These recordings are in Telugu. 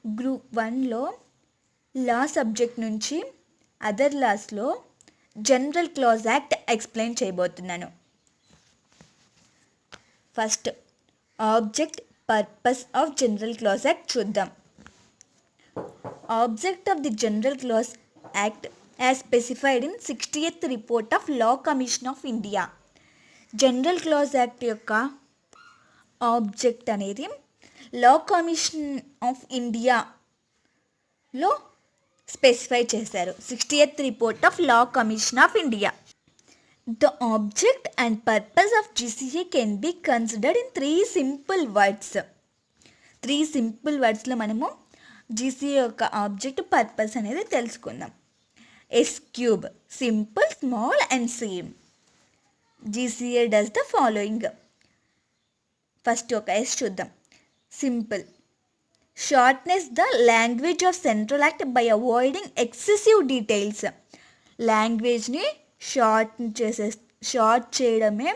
గ్రూప్ 1లో లా సబ్జెక్ట్ నుంచి అదర్ లాస్లో జనరల్ క్లాజ్ యాక్ట్ ఎక్స్ప్లెయిన్ చేయబోతున్నాను. First object purpose of general clause act చూద్దాం. Object of the general clause act as specified in 60th report of law commission of India. General clause act యొక్క ఆబ్జెక్ట్ అనేది లా కమిషన్ ఆఫ్ ఇండియాలో స్పెసిఫై చేశారు. 60th report of law commission of India. The object and purpose of GCA can be considered in 3 simple words. 3 simple wordsలో మనము GCA యొక్క ఆబ్జెక్ట్ పర్పస్ అనేది తెలుసుకుందాం. S cube, simple, small and same. GCA does the following. First ఒక S చూద్దాం. Simple, shortness the language of central act by avoiding excessive details. లాంగ్వేజ్ని షార్ట్ చేయడమే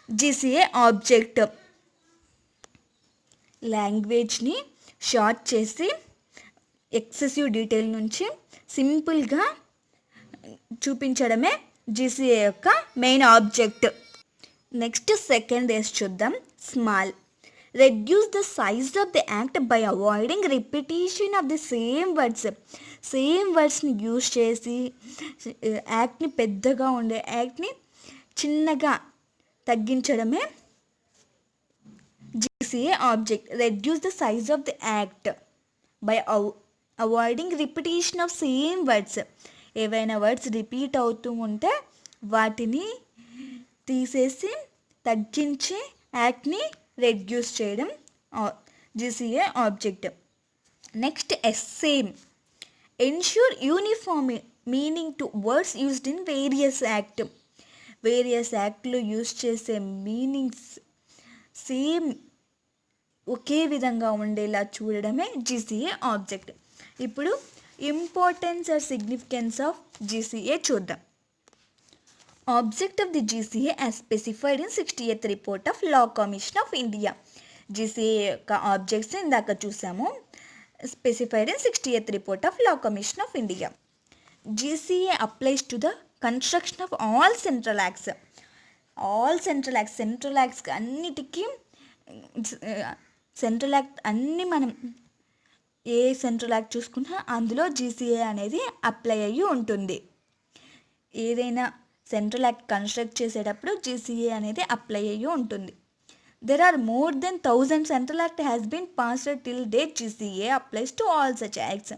GCA ఆబ్జెక్ట్. లాంగ్వేజ్ని షార్ట్ చేసి ఎక్సెసివ్ డీటెయిల్ నుంచి సింపుల్గా చూపించడమే GCA యొక్క main object. Next second S చూద్దాం. Small, reduce the size of the act by avoiding repetition of the same words. Same వర్డ్స్ని యూజ్ చేసి యాక్ట్ని పెద్దగా ఉండే యాక్ట్ని చిన్నగా తగ్గించడమే GCA object. Reduce the size of the act by avoiding repetition of same words. ఏవైనా వర్డ్స్ రిపీట్ అవుతూ ఉంటే వాటిని తీసేసి తగ్గించి యాక్ట్ని రెడ్యూస్ చేయడం GCA object. Next as same, ensure uniform meaning to words used in various act. Various యాక్ట్లో యూజ్ చేసే మీనింగ్స్ సేమ్ ఒకే విధంగా ఉండేలా చూడడమే GCA ఆబ్జెక్ట్. ఇప్పుడు importance or significance of GCA చూద్దాం. Object of the GCA as specified in 60th report of law commission of India. GCA యొక్క ఆబ్జెక్ట్స్ ఇందాక చూసాము. Specified in 60th report of law commission of India. GCA applies to the construction of all central acts. All central acts, central acts అన్నిటికీ సెంట్రల్ యాక్ట్ అన్నీ మనం ఏ సెంట్రల్ యాక్ట్ చూసుకున్నా అందులో GCA అనేది అప్లై అయ్యి ఉంటుంది. ఏదైనా సెంట్రల్ యాక్ట్ కన్స్ట్రక్ట్ చేసేటప్పుడు GCA అనేది అప్లై అయ్యి ఉంటుంది. There are more than 1000 central act has been passed till date. GCA applies to all such acts.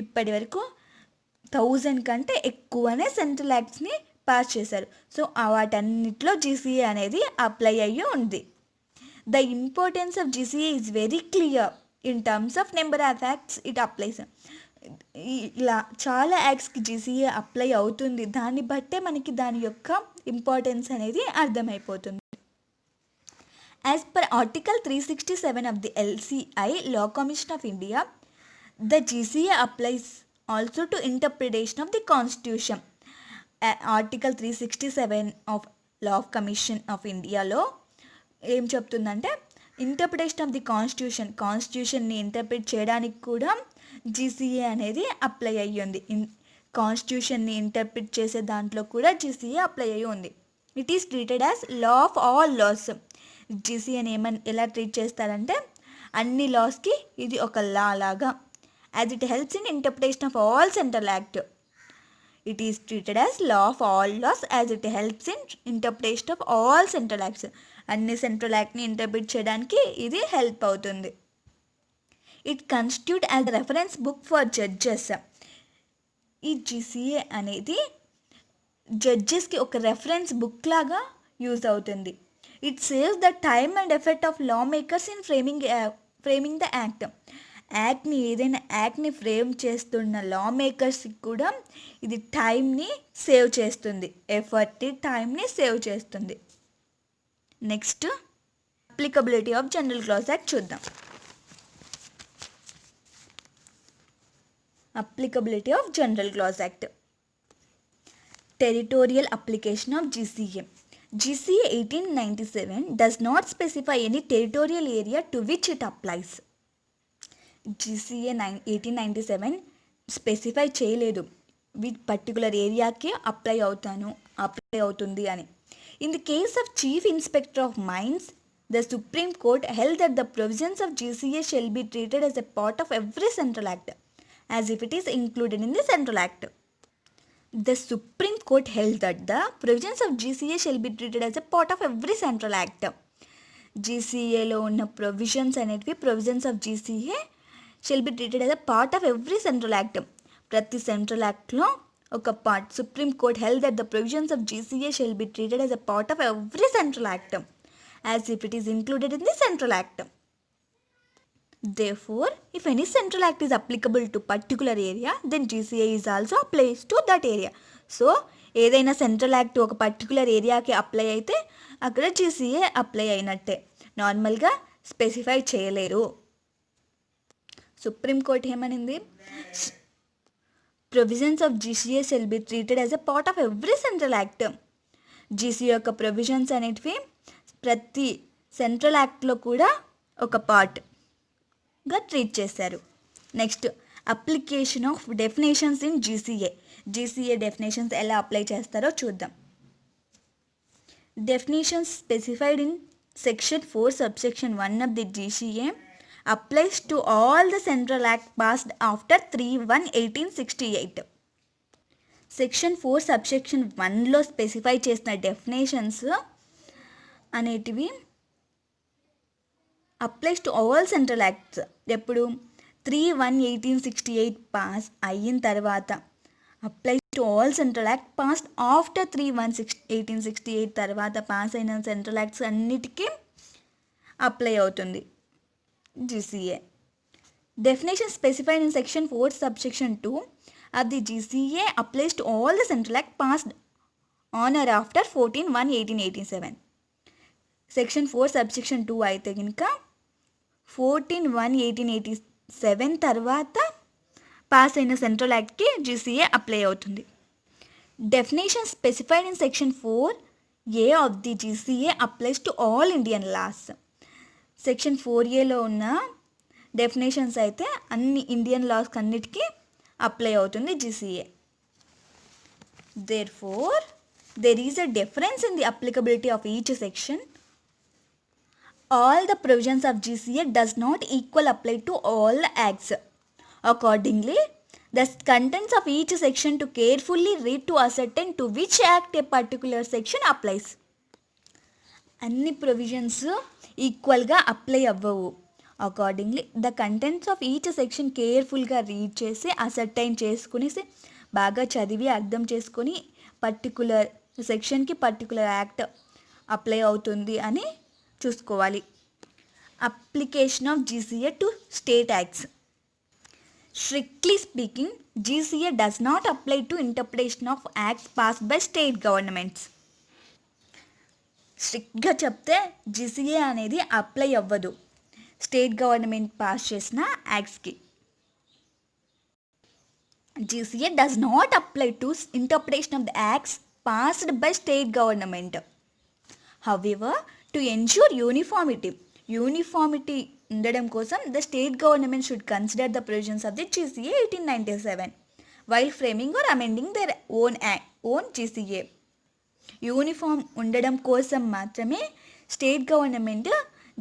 ఇప్పటి వరకు 1000 కంటే ఎక్కువనే సెంట్రల్ యాక్ట్స్ని పాస్ చేశారు. సో వాటన్నిటిలో GCA అనేది అప్లై అయ్యి ఉంది. The importance of GCA is very clear in terms of number of acts it applies. ఇలా చాలా యాక్ట్స్కి GCA అప్లై అవుతుంది. దాన్ని బట్టే మనకి దాని యొక్క ఇంపార్టెన్స్ అనేది అర్థమైపోతుంది. As per article 367 of the LCI law commission of India, the GCA applies also to interpretation of the constitution. Article 367 of law of commission of ఇండియాలో ఏం చెప్తుందంటే ఇంటర్ప్రిటేషన్ ఆఫ్ ది కాన్స్టిట్యూషన్ని ఇంటర్ప్రిట్ చేయడానికి కూడా GCA అనేది అప్లై అయ్యి ఉంది. కాన్స్టిట్యూషన్ని ఇంటర్ప్రిట్ చేసే దాంట్లో కూడా GCA అప్లై అయ్యి ఉంది. It is treated as law of all laws. GCAని ఎలా ట్రీట్ చేస్తారంటే అన్ని లాస్కి ఇది ఒక లా లాగా. As it helps in interpretation of all central act. It is treated as law of all laws as it helps in interpretation of all central acts. అన్ని సెంట్రల్ యాక్ట్ని ఇంటర్ప్రిట్ చేయడానికి ఇది హెల్ప్ అవుతుంది. It constitute as reference book for judges. ఈ GCA అనేది జడ్జెస్కి ఒక రెఫరెన్స్ బుక్ లాగా యూజ్ అవుతుంది. It saves the time and effort of law makers in framing the act. ఏదైనా యాక్ట్ని ఫ్రేమ్ చేస్తున్న లా మేకర్స్కి కూడా ఇది టైంని సేవ్ చేస్తుంది, టైంని సేవ్ చేస్తుంది. Next applicability of general clause act చూద్దాం. Applicability of general clause act. Territorial application of GCA. GCA 1897 does not specify any territorial area to which it applies. GCA 1897 specify చేయలేదు విత్ పర్టికులర్ ఏరియాకి అప్లై అవుతుంది అని. In the case of chief inspector of mines, the supreme court held that the provisions of GCA shall be treated as a part of every central act, as if it is included in the central act. The Supreme Court held that the provisions of GCA shall be treated as a part of every central act. జీసీఏలో ఉన్న ప్రొవిజన్స్ అనేటివి provisions of GCA shall be treated as a part of every central act. ప్రతి సెంట్రల్ యాక్ట్లో ఒక part. Supreme court held that the provisions of GCA shall be treated as a part of every central act as if it is included in the central act. Therefore, if any central act is applicable to particular area, then GCA is also applies to that area. So ఏదైనా సెంట్రల్ యాక్ట్ ఒక పర్టికులర్ ఏరియాకి అప్లై అయితే అక్కడ జీసీఏ అప్లై అయినట్టే. నార్మల్గా స్పెసిఫై చేయలేరు. సుప్రీంకోర్టు ఏమనింది? Provisions of GCA shall be treated as a part of every central act. GCA యొక్క ప్రొవిజన్స్ అనేటివి ప్రతి సెంట్రల్ యాక్ట్లో కూడా ఒక పార్ట్గా ట్రీట్ చేశారు. Next, application of definitions in GCA. GCA definitions ఎలా అప్లై చేస్తారో చూద్దాం. Definitions specified in section 4 subsection 1 of the GCA applies to all the central act passed after 3/1/1868. Section 4 subsection 1లో స్పెసిఫై చేసిన డెఫినేషన్స్ అనేటివి applies to all central acts. ఎప్పుడు 3/1/1868 పాస్ అయిన తర్వాత applies to all central act passed after 3/1/1868 తర్వాత పాస్ అయిన సెంట్రల్ యాక్ట్స్ అన్నిటికీ అప్లై అవుతుంది GCA. Definition specified in section 4 subsection 2 of the GCA applies to all the central act passed on or after 14/1/1887. Section 4 subsection 2 అయితే కనుక 14/1/1887 తర్వాత పాస్ అయిన సెంట్రల్ యాక్ట్కి జీసీఏ అప్లై అవుతుంది. Definition specified in section 4A of the GCA applies to all Indian laws. Section 4Aలో ఉన్న డెఫినేషన్స్ అయితే అన్ని ఇండియన్ లాస్కి అన్నిటికీ అప్లై అవుతుంది GCA. Therefore, there is a difference in the applicability of each section. All the provisions of GCA does not equal apply to all the acts. Accordingly, the contents of each section to carefully read to ascertain to which act a particular section applies. అన్ని ప్రొవిజన్స్ ఈక్వల్గా అప్లై అవ్వవు. Accordingly the contents of each section కేర్ఫుల్గా రీడ్ చేసి అసర్టైన్ చేసుకునేసి బాగా చదివి అర్థం చేసుకొని పర్టికులర్ సెక్షన్కి పర్టికులర్ యాక్ట్ అప్లై అవుతుంది అని చూసుకోవాలి. Application of GCA to state acts. Strictly speaking, GCA does not apply to interpretation of acts passed by state governments. స్ట్రిక్ట్గా చెప్తే జీసీఏ అనేది అప్లై అవ్వదు స్టేట్ గవర్నమెంట్ పాస్ చేసిన యాక్ట్స్కి. GCA does not apply to interpretation of the acts passed by state government. However, to ensure uniformity ఉండడం కోసం the state government should consider the provisions of the GCA 1897 while framing or amending their own GCA. Uniform ఉండడం కోసం మాత్రమే స్టేట్ గవర్నమెంట్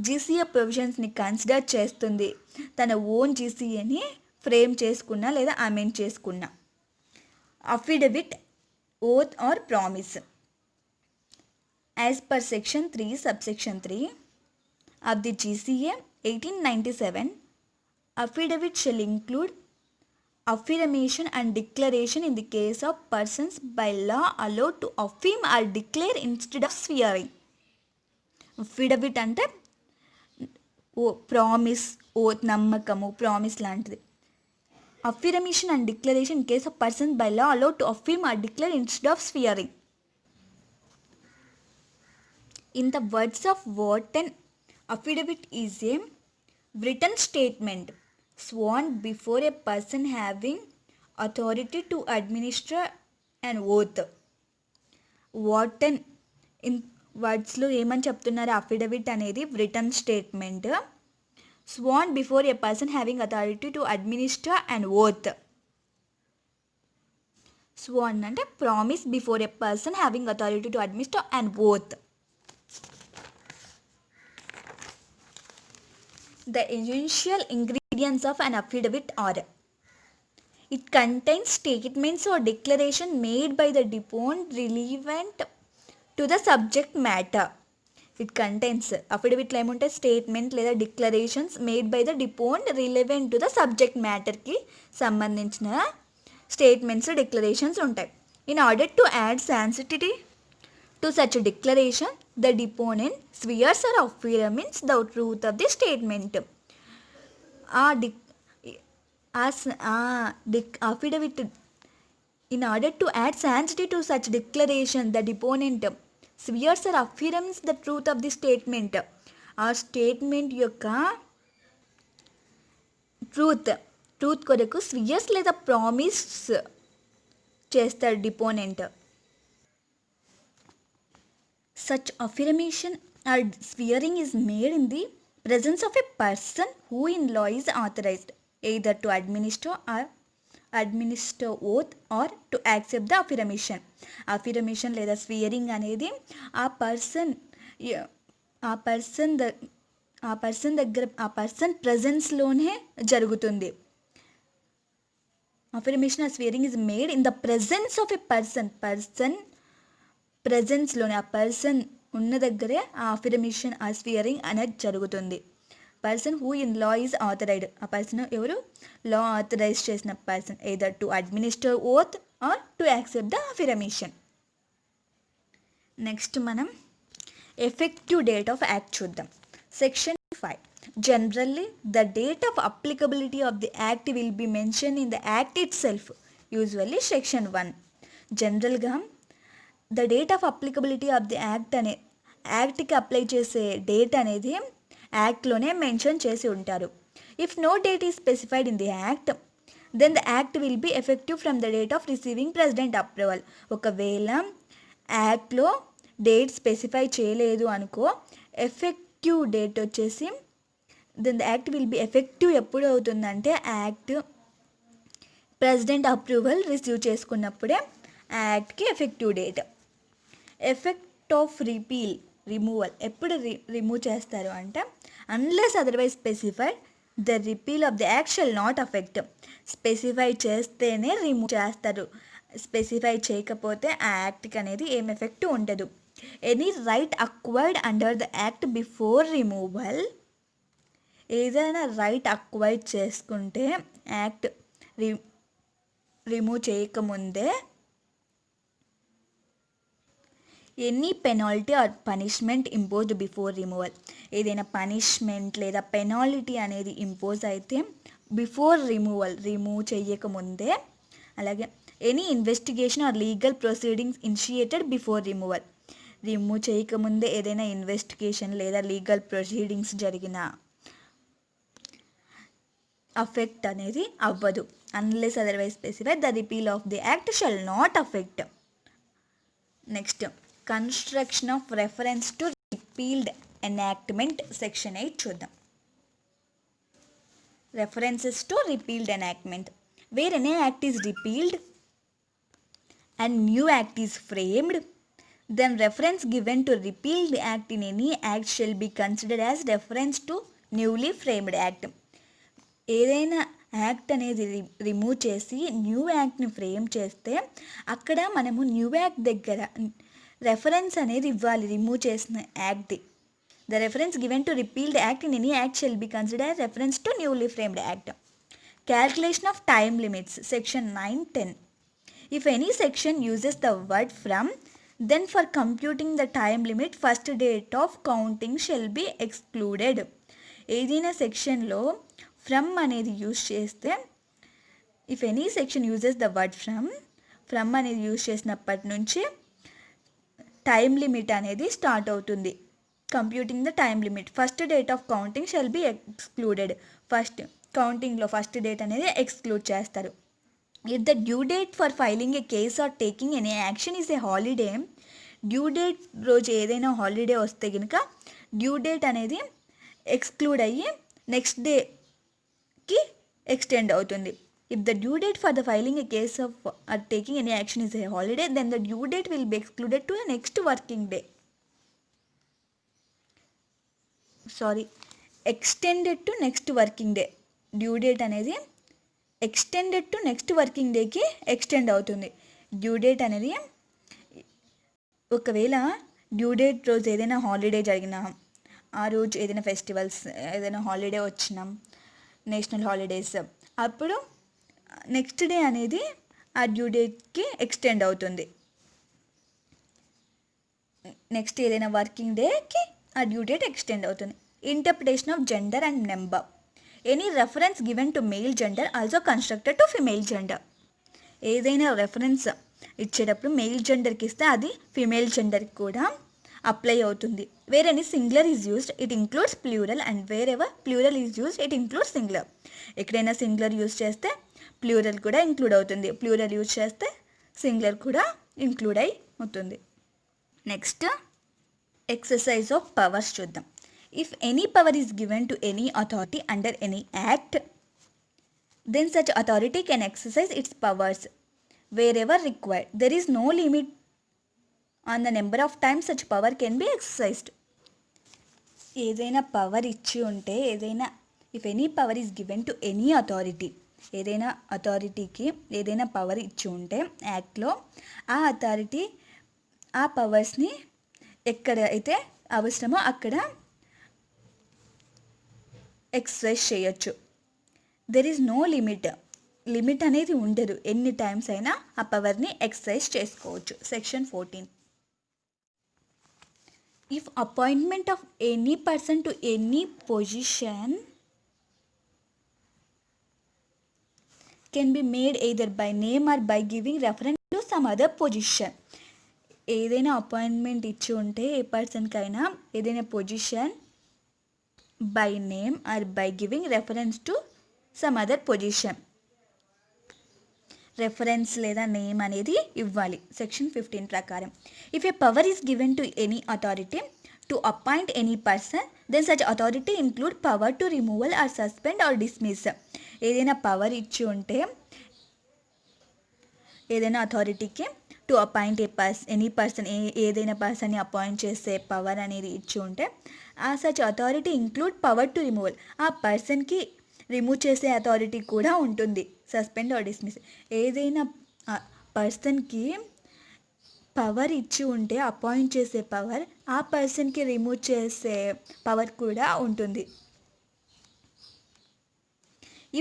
జీసీఏ ప్రొవిజన్స్ని కన్సిడర్ చేస్తుంది తన ఓన్ జీసీఏని ఫ్రేమ్ చేసుకున్నా లేదా అమెండ్ చేసుకున్నా. Affidavit, oath or promise. As per section 3 subsection 3 of the GCA 1897, affidavit shall include affirmation and declaration in the case of persons by law allowed to affirm or declare instead of swearing. Affidavit అంటే ప్రామిస్, ఓత్, నమ్మకము, ప్రామిస్ లాంటిది. Affirmation and declaration in case of persons by law allowed to affirm or declare instead of swearing. In the words of Wharton, affidavit is a written statement sworn before a person having authority to administer an oath. Wharton in వర్డ్స్లో ఏమని చెప్తున్నారు? అఫిడవిట్ అనేది return statement Sworn before a person having authority to administer an oath. Sworn అంటే promise before a person having authority to administer and oath. The essential ingredients of an affidavit are: it contains statements or declaration made by the deponent relevant to the subject matter. It contains affidavit ఏముంటే స్టేట్మెంట్ లేదా declarations made by the deponent relevant to the subject మ్యాటర్కి సంబంధించిన స్టేట్మెంట్స్ డిక్లరేషన్స్ ఉంటాయి. In order to add sanctity to such declaration the deponent swears or affirms the truth of the statement. affidavit, in order to add sanctity to such declaration, the deponent swears or affirms the truth of the statement. ఆ స్టేట్మెంట్ యొక్క ట్రూత్ కొరకు స్వియర్స్ లేదా ప్రామిస్ చేస్తాడు డిపోనెంట్. Such affirmation or swearing is made in the presence of a person who in law is authorized either to administer oath or to accept the affirmation. అఫిరమేషన్ లేదా స్వియరింగ్ అనేది ఆ పర్సన్ ప్రజెన్స్లోనే జరుగుతుంది. Affirmation or swearing is made in the presence of a person ప్రజెన్స్లోనే ఆ పర్సన్ ఉన్న దగ్గరే ఆ అఫిరమేషన్ ఆ స్వియరింగ్ అనేది జరుగుతుంది. Person who in law is authorised, ఆ పర్సన్ ఎవరు? లా ఆథరైజ్ చేసిన person, either to administer oath or to accept the affirmation. Next మనం ఎఫెక్టివ్ డేట్ ఆఫ్ యాక్ట్ చూద్దాం. Section 5. Generally the date of applicability of the act will be mention in the act itself, usually section 1. జనరల్గా the date of applicability of the యాక్ట్కి అప్లై చేసే డేట్ అనేది యాక్ట్లోనే మెన్షన్ చేసి ఉంటారు. If no date is specified in the act then the act will be effective from the date of receiving president approval. ఒకవేళ యాక్ట్లో డేట్ స్పెసిఫై చేయలేదు అనుకో, ఎఫెక్టివ్ డేట్ వచ్చేసి then the act will be effective ఎప్పుడు అవుతుందంటే యాక్ట్ ప్రెసిడెంట్ అప్రూవల్ రిసీవ్ చేసుకున్నప్పుడే యాక్ట్కి effective date. Effect of removal ఎప్పుడు రిమూవ్ చేస్తారు అంటే, unless otherwise specified the repeal of the act shall not affect. Specify చేస్తేనే రిమూవ్ చేస్తారు, స్పెసిఫై చేయకపోతే ఆ యాక్ట్కి అనేది ఏం ఎఫెక్ట్ ఉండదు. Any right acquired under the act before removal, ఏదైనా రైట్ అక్వైర్ చేసుకుంటే యాక్ట్ రిమూవ్ చేయకముందే any penalty or punishment imposed before removal, ఏదైనా పనిష్మెంట్ లేదా పెనాల్టీ అనేది ఇంపోజ్ అయితే బిఫోర్ రిమూవ్ చేయకముందే, అలాగే any investigation or legal proceedings initiated before remove చేయకముందే ఏదైనా ఇన్వెస్టిగేషన్ లేదా లీగల్ ప్రొసీడింగ్స్ జరిగిన అఫెక్ట్ అనేది అవ్వదు. Unless otherwise specified the repeal of the act shall not affect. Next construction of reference to repealed enactment, section 8 చూద్దాం. References to repealed enactment. Where any act is repealed and new act is framed, then reference given to repealed act in any act shall be considered as reference to newly framed act. ఏదైనా యాక్ట్ అనేది రిమూవ్ చేసి న్యూ యాక్ట్ని ఫ్రేమ్ చేస్తే అక్కడ మనము న్యూ యాక్ట్ దగ్గర రెఫరెన్స్ అనేది ఇవ్వాలి రిమూవ్ చేసిన యాక్ట్ది. The reference given to repealed act in any act shall be consider reference to newly framed act. Calculation of time limits, section 9-10. If any section uses the word from, then for computing the time limit, first date of counting shall be excluded. ఏదైనా సెక్షన్లో ఫ్రమ్ అనేది యూజ్ చేస్తే, if any section uses the word from అనేది యూజ్ చేసినప్పటి నుంచి టైమ్ లిమిట్ అనేది స్టార్ట్ అవుతుంది. Computing the time limit, first date of counting shall be excluded. First కౌంటింగ్లో ఫస్ట్ డేట్ అనేది ఎక్స్క్లూడ్ చేస్తారు. If the due date for filing a case or taking any action is a holiday, due date రోజు ఏదైనా హాలిడే వస్తే కనుక డ్యూ డేట్ అనేది ఎక్స్క్లూడ్ అయ్యి నెక్స్ట్ డేకి ఎక్స్టెండ్ అవుతుంది. If the due date for the filing a case of or taking any action is a holiday, then the due date will be excluded to next working day. Extended to next working day. Due date అనేది ఎక్స్టెండెడ్ టు నెక్స్ట్ వర్కింగ్ డేకి ఎక్స్టెండ్ అవుతుంది. డ్యూ డేట్ అనేది ఒకవేళ డ్యూ డేట్ రోజు ఏదైనా హాలిడే జరిగినా, ఆ రోజు ఏదైనా ఫెస్టివల్స్, ఏదైనా హాలిడే వచ్చినా, నేషనల్ హాలిడేస్, అప్పుడు నెక్స్ట్ డే అనేది ఆ డ్యూ డేట్కి ఎక్స్టెండ్ అవుతుంది. నెక్స్ట్ ఏదైనా వర్కింగ్ డేకి ఆ డ్యూ డేట్ ఎక్స్టెండ్ అవుతుంది. Interpretation of gender and number. Any reference given to male gender also constructed to female gender. ఏదైనా రెఫరెన్స్ ఇచ్చేటప్పుడు మెయిల్ జెండర్కి ఇస్తే అది ఫిమేల్ జెండర్కి కూడా అప్లై అవుతుంది. Where any singular is used it includes plural, and wherever plural is used it includes singular. ఎక్కడైనా సింగులర్ యూజ్ చేస్తే ప్లూరల్ కూడా ఇంక్లూడ్ అవుతుంది, ప్లూరల్ యూజ్ చేస్తే సింగులర్ కూడా ఇంక్లూడ్ అవుతుంది. నెక్స్ట్ ఎక్సర్సైజ్ ఆఫ్ పవర్స్ చూద్దాం. If any power is given to any authority under any act, then such authority can exercise its powers wherever required. There is no limit on the number of times such power can be exercised. ఏదైనా పవర్ ఇచ్చి ఉంటే, if any power is given to any authority, ఏదైనా అథారిటీకి ఏదైనా పవర్ ఇచ్చి ఉంటే యాక్ట్లో, ఆ అథారిటీ ఆ పవర్స్ని ఎక్కడ అయితే అవసరమో అక్కడ ఎక్సర్సైజ్ చేయొచ్చు. దెర్ ఈజ్ నో లిమిట్ అనేది ఉండదు, ఎన్ని టైమ్స్ అయినా ఆ పవర్ని ఎక్సర్సైజ్ చేసుకోవచ్చు. Section 14. If appointment of any person to any position can be made either by name or by giving reference to some other position. ఏదైనా అపాయింట్మెంట్ ఇచ్చి ఉంటే ఏ పర్సన్కైనా ఏదైనా position by name or by giving reference to some other position. Reference లేదా నేమ్ అనేది ఇవ్వాలి సెక్షన్ 15 ప్రకారం. If a power is given to any authority to appoint any person, then such authority include power to removal or suspend or dismiss. ఏదైనా పవర్ ఇచ్చి ఉంటే ఏదైనా అథారిటీకి టు అపాయింట్ ఎనీ పర్సన్, ఏదైనా పర్సన్ని అపాయింట్ చేసే పవర్ అనేది ఇచ్చి ఉంటే, ఆ such authority include power to removal, ఆ పర్సన్కి రిమూవ్ చేసే అథారిటీ కూడా ఉంటుంది, సస్పెండ్ ఆర్ డిస్మిస్. ఏదైనా పర్సన్కి పవర్ ఇచ్చి ఉంటే అపాయింట్ చేసే పవర్, ఆ పర్సన్కి రిమూవ్ చేసే పవర్ కూడా ఉంటుంది.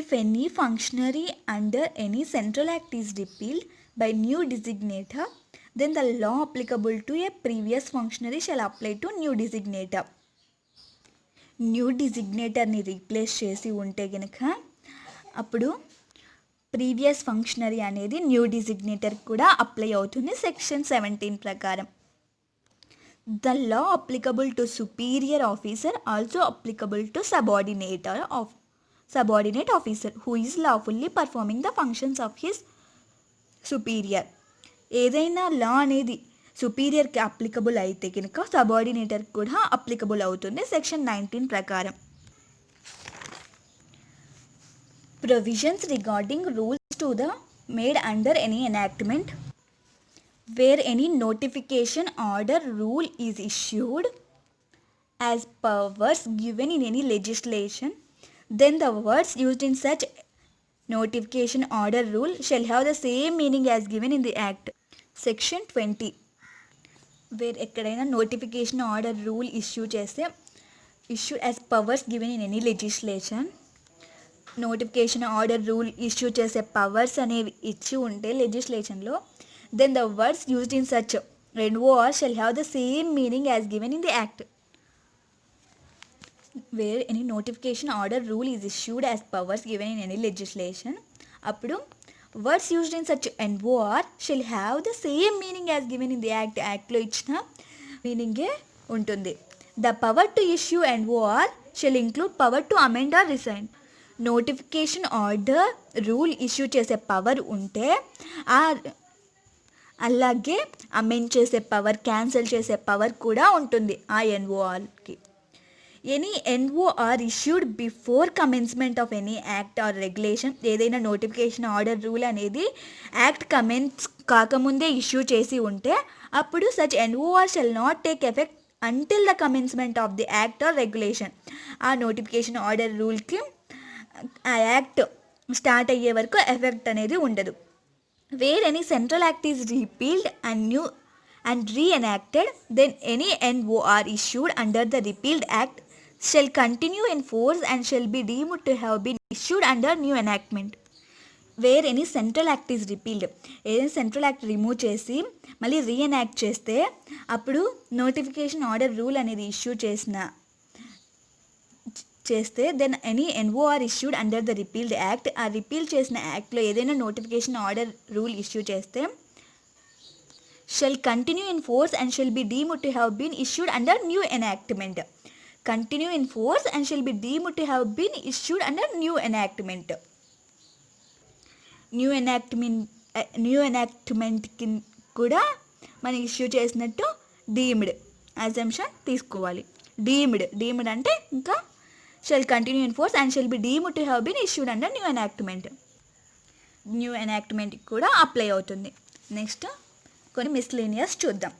If any functionary under any central act is repealed by new designator, then the law applicable to a previous functionary shall apply to new designator. New డిజిగ్నేటర్ని రీప్లేస్ చేసి ఉంటే కనుక అప్పుడు ప్రీవియస్ ఫంక్షనరీ అనేది న్యూ డిజిగ్నేటర్ కూడా అప్లై అవుతుంది సెక్షన్ 17 ప్రకారం. The law applicable to superior officer also applicable to subordinate officer who is lawfully performing the functions of his superior. ఏదైనా లా అనేది సుపీరియర్కి అప్లికబుల్ అయితే కనుక సబార్డినేటర్కి కూడా అప్లికబుల్ అవుతుంది సెక్షన్ 19 ప్రకారం. Provisions regarding rules to the made under any enactment where any notification order rule is issued as powers given in any legislation, then the words used in such notification order rule shall have the same meaning as given in the act. Section 20. Where ఎక్కడైనా notification order rule issued as powers given in any legislation, notification order rule issue చేసే పవర్స్ అనేవి ఇచ్చి ఉంటే లెజిస్లేషన్లో, then the words used in such NOR shall have the same meaning as given in the act. Where any notification order rule is issued as powers given in any legislation, అప్పుడు words used in such NOR shall have the same meaning as given in the యాక్ట్లో ఇచ్చిన మీనింగే ఉంటుంది. The power to issue NOR shall include power to amend or resign. Notification order rule issue చేసే పవర్ ఉంటే అలాగే అమెండ్ చేసే పవర్, క్యాన్సిల్ చేసే పవర్ కూడా ఉంటుంది ఆ NORకి. Any NOR issued before commencement of any act or regulation. ఏదైనా నోటిఫికేషన్ ఆర్డర్ రూల్ అనేది యాక్ట్ కమెన్స్ కాకముందే ఇష్యూ చేసి ఉంటే అప్పుడు such NOR shall not take effect until the commencement of the act or regulation. ఆ నోటిఫికేషన్ ఆర్డర్ రూల్కి ఆ యాక్ట్ స్టార్ట్ అయ్యే వరకు ఎఫెక్ట్ అనేది ఉండదు. Where any central act is repealed and reenacted, then any NOR issued under the repealed act shall continue in force and shall be deemed to have been issued under new enactment. Where any central act is repealed, ఏదైనా సెంట్రల్ యాక్ట్ రిమూవ్ చేసి మళ్ళీ రీఎనాక్ట్ చేస్తే అప్పుడు నోటిఫికేషన్ ఆర్డర్ రూల్ అనేది ఇష్యూ చేస్తే then any NOR issued under the repealed act, ఆ రిపీల్ చేసిన యాక్ట్లో ఏదైనా నోటిఫికేషన్ ఆర్డర్ రూల్ ఇష్యూ చేస్తే shall continue in force and shall be deemed to have been issued under new enactment. Continue in force and shall be deemed to have been issued under new enactment. New ఎనాక్ట్మెంట్కి కూడా మనం ఇష్యూ చేసినట్టు డీమ్డ్ అజంప్షన్ తీసుకోవాలి. డీమ్డ్ అంటే ఇంకా shall continue in force and shall be deemed to have been issued under new ఎనాక్ట్మెంట్కి కూడా అప్లై అవుతుంది. నెక్స్ట్ కొన్ని మిస్లేనియస్ చూద్దాం.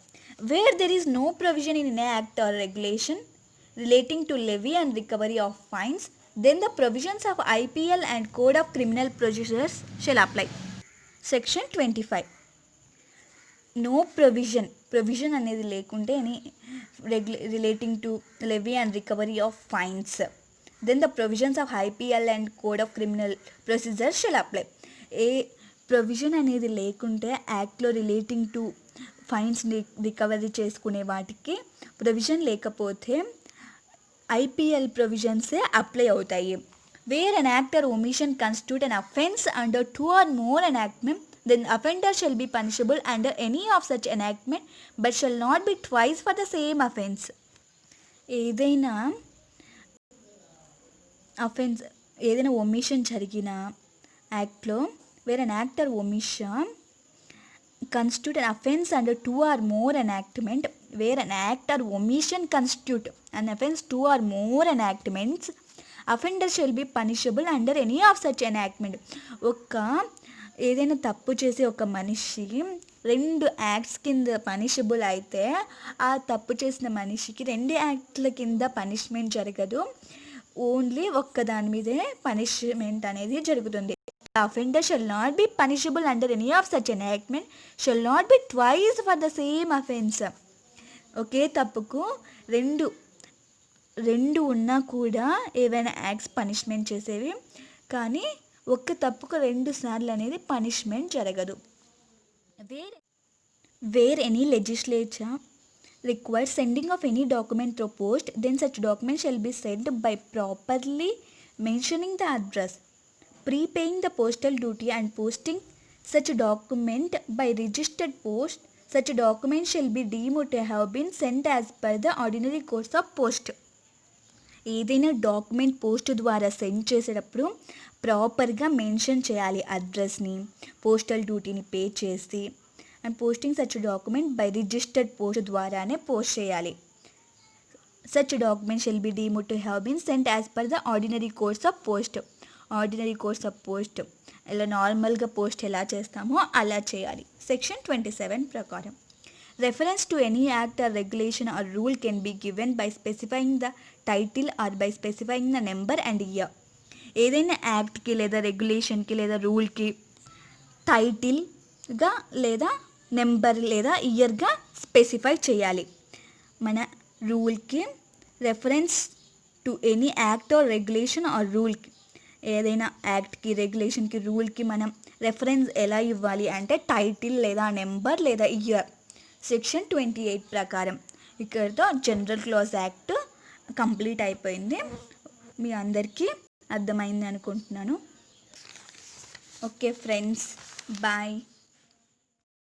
Where there is no provision in an act or regulation relating to levy and recovery of fines, then the provisions of IPL and code of criminal procedures shall apply. Section 25. No provision అనేది లేకుంటే relating to levy and recovery of fines, then the provisions of IPL and code of criminal procedures shall apply. A provision అనేది లేకుంటే యాక్ట్లో రిలేటింగ్ టు ఫైన్స్ రికవరీ చేసుకునే వాటికి ప్రొవిజన్ లేకపోతే ఐపీఎల్ ప్రొవిజన్సే అప్లై అవుతాయి. Where an act or omission constitute an offence under 2 or more enactment, then offender shall be punishable under any of such enactment but shall not be twice for the same offence. ఏదైనా ఒమిషన్ జరిగిన యాక్ట్లో where an act or omission constitute an offence under 2 or more enactment, where an act or omission constitute an offence 2 or more enactments, offender shall be punishable under any of such enactment. ఏదైనా తప్పు చేసి ఒక మనిషి 2 యాక్ట్స్ కింద పనిషబుల్ అయితే ఆ తప్పు చేసిన మనిషికి 2 యాక్ట్ల కింద పనిష్మెంట్ జరగదు, ఓన్లీ ఒక్కదాని మీదే పనిష్మెంట్ అనేది జరుగుతుంది. Offender shall not be punishable under any of such enactment, shall not be twice for the same offence. ఒకే తప్పుకు రెండు ఉన్నా కూడా ఏవైనా యాక్ట్స్ పనిష్మెంట్ చేసేవి, కానీ ఒక్క తప్పుకు 2 సార్లు అనేది పనిష్మెంట్ జరగదు. Where any legislature requires sending of any document through post, then such document shall be sent by properly mentioning the address, prepaying the postal duty and posting such document by registered post. Such document shall be deemed to have been sent as per the ordinary course of post. ఏదైనా డాక్యుమెంట్ పోస్ట్ ద్వారా సెండ్ చేసేటప్పుడు ప్రాపర్గా మెన్షన్ చేయాలి అడ్రస్ని, పోస్టల్ డ్యూటీని పే చేసి, and posting such document by registered post ద్వారానే పోస్ట్ చేయాలి. Such document shall be deemed to have been sent as per the ordinary course of post. Ordinary course of post ఇలా నార్మల్గా పోస్ట్ ఎలా చేస్తామో అలా చేయాలి. సెక్షన్ 27 ప్రకారం reference to any act or regulation or rule can be given by specifying the title or by specifying the number and year. ఏదైనా యాక్ట్కి లేదా రెగ్యులేషన్కి లేదా రూల్కి టైటిల్గా లేదా నెంబర్ లేదా ఇయర్గా స్పెసిఫై చేయాలి. మన రూల్కి reference to any act or regulation or రూల్కి, ఏదైనా యాక్ట్కి రెగ్యులేషన్కి రూల్కి మనం రెఫరెన్స్ ఎలా ఇవ్వాలి అంటే టైటిల్ లేదా నెంబర్ లేదా ఇయర్. సెక్షన్ 28 ప్రకారం ఇక్కడితో జనరల్ క్లాజ్ యాక్ట్ కంప్లీట్ అయిపోయింది. మీ అందరికీ అర్థమైంది అనుకుంటున్నాను. Okay friends, bye.